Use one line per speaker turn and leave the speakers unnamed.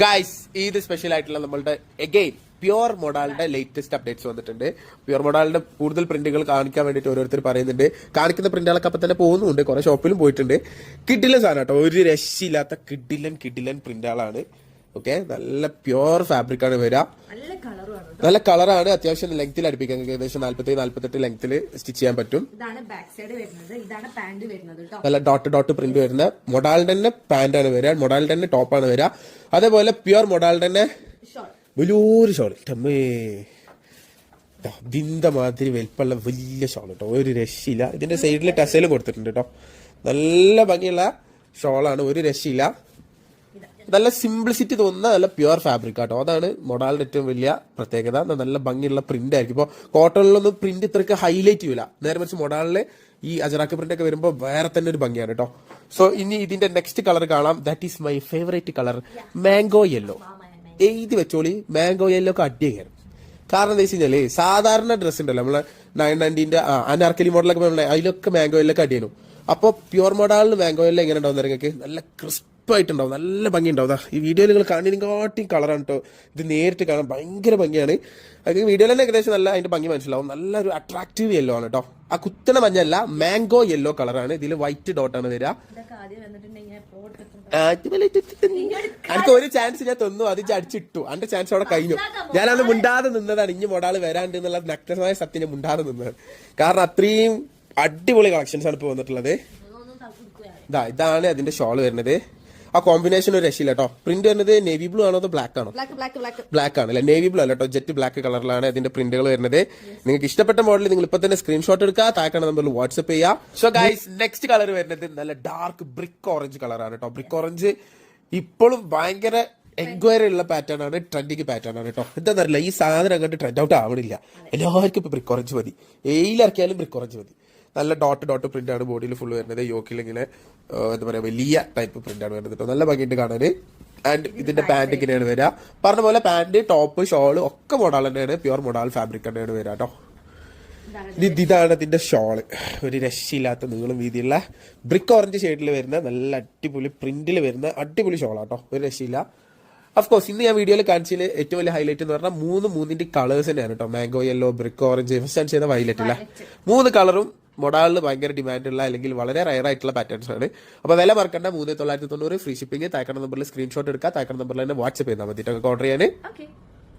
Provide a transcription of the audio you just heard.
Guys ഇത് special ആയിട്ടുള്ള നമ്മളുടെ എഗെയിൻ പ്യുവർ മൊഡാലിന്റെ ലേറ്റസ്റ്റ് അപ്ഡേറ്റ്സ് വന്നിട്ടുണ്ട്. പ്യുവർ മൊഡാലിന്റെ കൂടുതൽ പ്രിന്റുകൾ കാണിക്കാൻ വേണ്ടിയിട്ട് ഓരോരുത്തർ പറയുന്നുണ്ട്. കാണിക്കുന്ന പ്രിന്റുകളൊക്കെ അപ്പം തന്നെ പോകുന്നുണ്ട്, കുറെ ഷോപ്പിലും പോയിട്ടുണ്ട്. കിഡിലൻ സാധനം കേട്ടോ, ഒരു രക്ഷയില്ലാത്ത കിഡിലൻ പ്രിന്റുകളാണ്. ഓക്കെ, നല്ല പ്യുവർ ഫാബ്രിക് ആണ് വരിക. നല്ല കളറാണ്, അത്യാവശ്യം ലെങ്ത്തിൽ അടുപ്പിക്കാൻ ഏകദേശം 47-48 ലെങ്ത്തിൽ സ്റ്റിച്ച് ചെയ്യാൻ പറ്റും. നല്ല ഡോട്ട് പ്രിന്റ് വരുന്ന മൊഡാലിന്റെ തന്നെ പാന്റ് ആണ് വരിക, മൊഡാലിന്റെ തന്നെ ടോപ്പാണ് വരിക. അതേപോലെ പ്യുവർ മൊഡാലിന്റെ തന്നെ വലിയൊരു ഷോൾ, ഇതിന്റെ മാതിരി വലിപ്പമുള്ള വലിയ ഷോൾ കേട്ടോ, ഒരു രക്ഷയില്ല. ഇതിന്റെ സൈഡിൽ ടസേലും കൊടുത്തിട്ടുണ്ട് കേട്ടോ, നല്ല ഭംഗിയുള്ള ഷോളാണ്, ഒരു രക്ഷയില്ല. നല്ല സിംപ്ലിസിറ്റി തോന്നുന്ന നല്ല പ്യുവർ ഫാബ്രിക് ആട്ടോ, അതാണ് മൊഡാലിന്റെ ഏറ്റവും വലിയ പ്രത്യേകത. നല്ല ഭംഗിയുള്ള പ്രിന്റ് ആയിരിക്കും. ഇപ്പോൾ കോട്ടണിലൊന്നും പ്രിന്റ് ഇത്രയ്ക്ക് ഹൈലൈറ്റ് ചെയ്യില്ല, നേരെ മറിച്ച് മൊഡാലില് ഈ അജറാക്ക് പ്രിന്റ് ഒക്കെ വരുമ്പോൾ വേറെ തന്നെ ഒരു ഭംഗിയാണ് കേട്ടോ. സോ ഇനി ഇതിന്റെ നെക്സ്റ്റ് കളർ കാണാം. That is my favourite colour, mango yellow. എഴുതി വെച്ചോളി, മാംഗോ യെല്ലോ ഒക്കെ അടിയാണ്. കാരണം എന്താ വെച്ച് കഴിഞ്ഞാല് സാധാരണ ഡ്രസ് ഉണ്ടല്ലോ നമ്മളെ 990 അനാർക്കലി മോഡലൊക്കെ അതിലൊക്കെ മാംഗോ യെല്ലോ ഒക്കെ അടിയാനും. അപ്പോൾ പ്യുവർ മോഡലിന് മാംഗോ യെല്ലോ എങ്ങനെ ഉണ്ടാവും നിങ്ങൾക്ക് നല്ല ക്രിസ്പായിട്ടുണ്ടാവും, നല്ല ഭംഗി ഉണ്ടാവും. ഈ വീഡിയോയിൽ നിങ്ങൾ കാണുന്നതിനെക്കാട്ടിയും കളറാണ് കേട്ടോ, ഇത് നേരിട്ട് കാണാൻ ഭയങ്കര ഭംഗിയാണ്. അത് വീഡിയോയിൽ തന്നെ ഏകദേശം നല്ല അതിന്റെ ഭംഗി മനസ്സിലാവും. നല്ലൊരു അട്രാക്റ്റീവ് യെല്ലോ ആണ് കേട്ടോ. ആ കുത്തണ മഞ്ഞല്ല, മാംഗോ യെല്ലോ കളറാണ്. ഇതിൽ വൈറ്റ് ഡോട്ടാണ് വരിക. എനിക്ക് ഒരു ചാൻസ് ഞാൻ തന്നു, അത് അടിച്ചിട്ടു. അതിന്റെ ചാൻസ് അവിടെ കഴിഞ്ഞു. ഞാനത് മുണ്ടാതെ നിന്നതാണ്, ഇനി മൊഡാള് വരാണ്ട് എന്നുള്ള നഗ്നമായ സത്യം മുണ്ടാതെ നിന്നതാണ്. കാരണം അത്രയും അടിപൊളി കളക്ഷൻസ് ആണ് ഇപ്പൊ വന്നിട്ടുള്ളത്. ഇതാണ് അതിന്റെ ഷോൾ വരുന്നത്. ആ കോമ്പിനേഷൻ ഒരു രക്ഷയില്ല കേട്ടോ. പ്രിന്റ് വരുന്നത് നേവി ബ്ലൂ ആണോ അതോ ബ്ലാക്ക് ആണോ? ബ്ലാക്ക് ആണ് അല്ലെ, നേവി ബ്ലൂ അല്ല കേട്ടോ, ജെറ്റ് ബ്ലാക്ക് കളറിലാണ് അതിന്റെ പ്രിന്റുകൾ വരുന്നത്. നിങ്ങൾക്ക് ഇഷ്ടപ്പെട്ട മോഡൽ നിങ്ങൾ ഇപ്പൊ തന്നെ സ്ക്രീൻഷോട്ട് എടുക്കുക, താഴെ നമ്പറിൽ വാട്സ്ആപ്പ് ചെയ്യുക. സോ ഗൈസ്, നെക്സ്റ്റ് കളർ വരുന്നത് നല്ല ഡാർക്ക് ബ്രിക്ക് ഓറഞ്ച് കളറാണ് കേട്ടോ. ബ്രിക്ക് ഓറഞ്ച് ഇപ്പോഴും ഭയങ്കര എൻക്വയറി ഉള്ള പാറ്റേൺ ആണ്, ട്രെൻഡിങ് പാറ്റേൺ ആണ് കേട്ടോ. എന്താണെന്നറിയില്ല, ഈ സാധനം അങ്ങോട്ട് ട്രെൻഡ് ഔട്ട് ആവണില്ല. എല്ലാവർക്കും ഇപ്പൊ ബ്രിക്ക് ഓറഞ്ച് മതി, എയിലിറക്കിയാലും ബ്രിക്ക് ഓറഞ്ച് മതി. നല്ല ഡോട്ട് പ്രിന്റ് ആണ് ബോഡിയിൽ ഫുള്ള് വരുന്നത്. യോക്കിൽ ഇങ്ങനെ എന്താ പറയാ വലിയ ടൈപ്പ് പ്രിന്റ് ആണ് വരുന്നത് കേട്ടോ, നല്ല ഭംഗിയുണ്ട് കാണാൻ. ആൻഡ് ഇതിന്റെ പാന്റ് ഇങ്ങനെയാണ് വരിക. പറഞ്ഞ പോലെ പാന്റ് ടോപ്പ് ഷോള് ഒക്കെ മൊഡാൾ തന്നെയാണ്, പ്യുവർ മൊഡാൾ ഫാബ്രിക് തന്നെയാണ് വരിക കേട്ടോ. ഇതാണ് ഇതിന്റെ ഷോള്, ഒരു രക്ഷയില്ലാത്ത നീളം വീതിയുള്ള ബ്രിക്ക് ഓറഞ്ച് ഷെയ്ഡിൽ വരുന്ന നല്ല അടിപൊളി പ്രിന്റിൽ വരുന്ന അടിപൊളി ഷോളാട്ടോ, ഒരു രക്ഷയില്ല. അഫ്കോഴ്സ് ഇന്ന് ഞാൻ വീഡിയോയിൽ കാണിച്ചതിൽ ഏറ്റവും വലിയ ഹൈലൈറ്റ് എന്ന് പറഞ്ഞാൽ മൂന്നിന്റെ കളേഴ്സ് തന്നെയാണ് കേട്ടോ. Mango yellow, brick orange, first ചെയ്ത വൈലറ്റ് അല്ല, 3 കളറും മൊഡാളിൽ ഭയങ്കര ഡിമാൻഡുള്ള അല്ലെങ്കിൽ വളരെ റയർ ആയിട്ടുള്ള പാറ്റേൺസ് ആണ്. അപ്പോൾ വില മറക്കണ്ട, 3990 ഫ്രീ ഷിപ്പിംഗ്. താഴെ നമ്പറിൽ സ്ക്രീൻഷോട്ട് എടുക്കുക, താഴെ നമ്പറിൽ തന്നെ വാട്സ്ആപ്പ് ചെയ്താൽ മതി ഓർഡർ ചെയ്യാൻ.